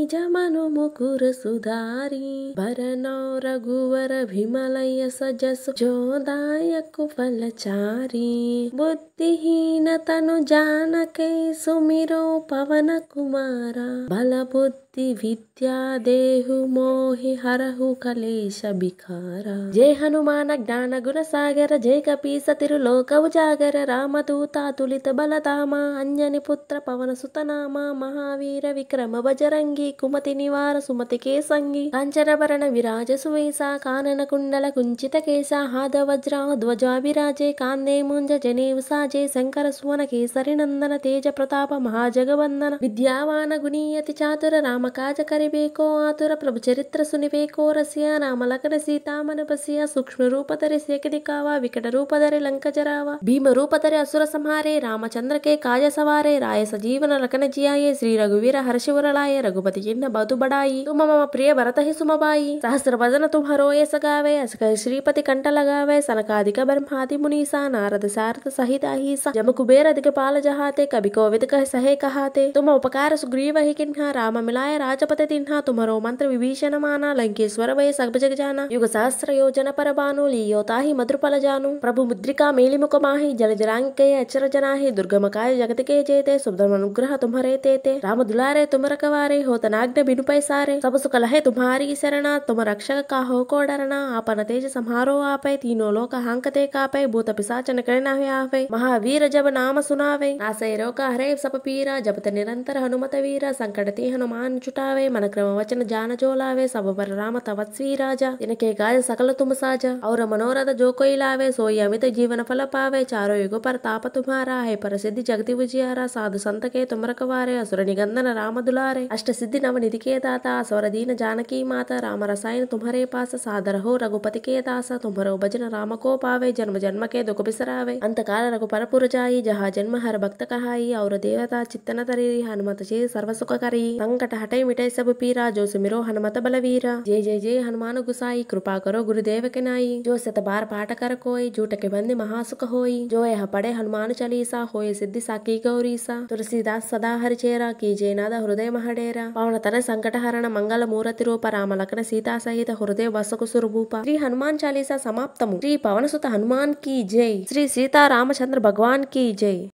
निज मनु मुकुर सुधारी भरनौ रघुवर भीमलय सजस जोदायक फलचारी बुद्धिहीन तनु जानके सुमिरो पवन कुमारा बल बुद्धि विद्या देहु मोहि हरहु कलेश बिखारा। जय हनुमान ज्ञान गुण सागर जय कपीस तिरुलोक उजागर रामदूता तुलित बलधामा अंजनी पुत्र पवन सुत नामा महावीर विक्रम बजरंगी कुमति निवार सुमति के संगी कांचन भरण विराज सुवेसा कानन कुंडल कुंचित केसा हाद वज्रा ध्वजा विराजे कांदे मुंज जनेऊ साजे शंकर सुवन केसरी नंदन तेज प्रताप महाजगवंदन विद्यावान गुणीयति चातुर राम काज करिबेको आतुर प्रभु चरित्र सुनिबेको रसिया राम लखन सीता मन बसिया सूक्ष्म रूप धरि सेक दिखावा विकट रूप धरि लंक जरावा भीम रूप धरि असुर संहारे रामचंद्र के काज सवारे राय सजीवन लखन जियाये श्री रघुवीर हर्षिवर लाये रघुपति किन्न बहु बड़ाई तुम मम प्रिय भरत ही सुमबाई सहस्र वदन तुम्हारो ये सगावे असकर श्रीपति कंठ लगावे सनकादिक ब्रह्मादि मुनीसा नारद सारद सहित अहिसा जम कुबेर दिगपाल जहाते कवि कोविद कह सहे कहाते तुम उपकार सुग्रीव ही किन्हा राम मिलाय राजपति तिन्हा तुम्हारो मंत्र विभीषण माना लंकेश्वर वै सब जग जाना युग सहस्र योजन पर बानु लियो ताहि मधुर फल जानु प्रभु मुद्रिका मेलि मुख माहि जल जरांग के अचर जनाहि दुर्गम काय जगत के जेते सुभधर्म अनुग्रह तुम्हारे तेते राम दुलारे तुम रखवारे हो तनाग्न बिनु पैसारे सब सुख लहे तुम्हारी शरणा तुम रक्षक काहो को डरना आपन तेज सम्हारो आपै तीनों लोक हांकते कापै भूत पिशाच न करना आवे महावीर जब नाम सुनावे आसै रोका हरे सब पीरा जपत निरंतर हनुमत वीरा संकट ते हनुमान छुटावे मन क्रम वचन जान जो लावे सब पर राम तवस्वी राजा इनके काज सकल तुम साजा और मनोरथ जो कोई लावे सोई अमित जीवन फल पावे चारों युग पर ताप तुम्हारा है पर सिद्धि जगति विजयारा साधु संत के तुम रखवारे असुर निगंदन राम दुलारे अष्ट सिद्धि नव निधि के दाता स्वर दीन जानकी माता राम रसायन तुम्हारे पास सादर हो रघुपति के दास तुम्हारो भजन राम को पावे जन्म जन्म के दुख बिसरावे अंत काल रघुपर पुर जाई जहाँ जन्म हर भक्त कहाई और देवता चित्तन तरी हनुमत से सर्व सुख करी संकट हटे मिटे सब पीरा जो सुमिरो हनुमत बलवीरा जय जय जय हनुमान गुसाई कृपा करो गुरुदेव के नाई जो सत बार पाठ कर कोई झूठ के बंदी महासुख होई जो यह पढ़े हनुमान चालीसा होए सिद्धि साकी गौरीसा तुलसीदास सदा हरिचेरा कीजे नाद हृदय महडेरा पवन तन संकट हरण मंगल मूर्ति रूप राम लखन सीता सहित हृदय वसకు सुरभूपा श्री हनुमान चालीसा समाप्तము श्री पवन सुत हनुमान की जय श्री सीता रामचंद्र भगवान की जय।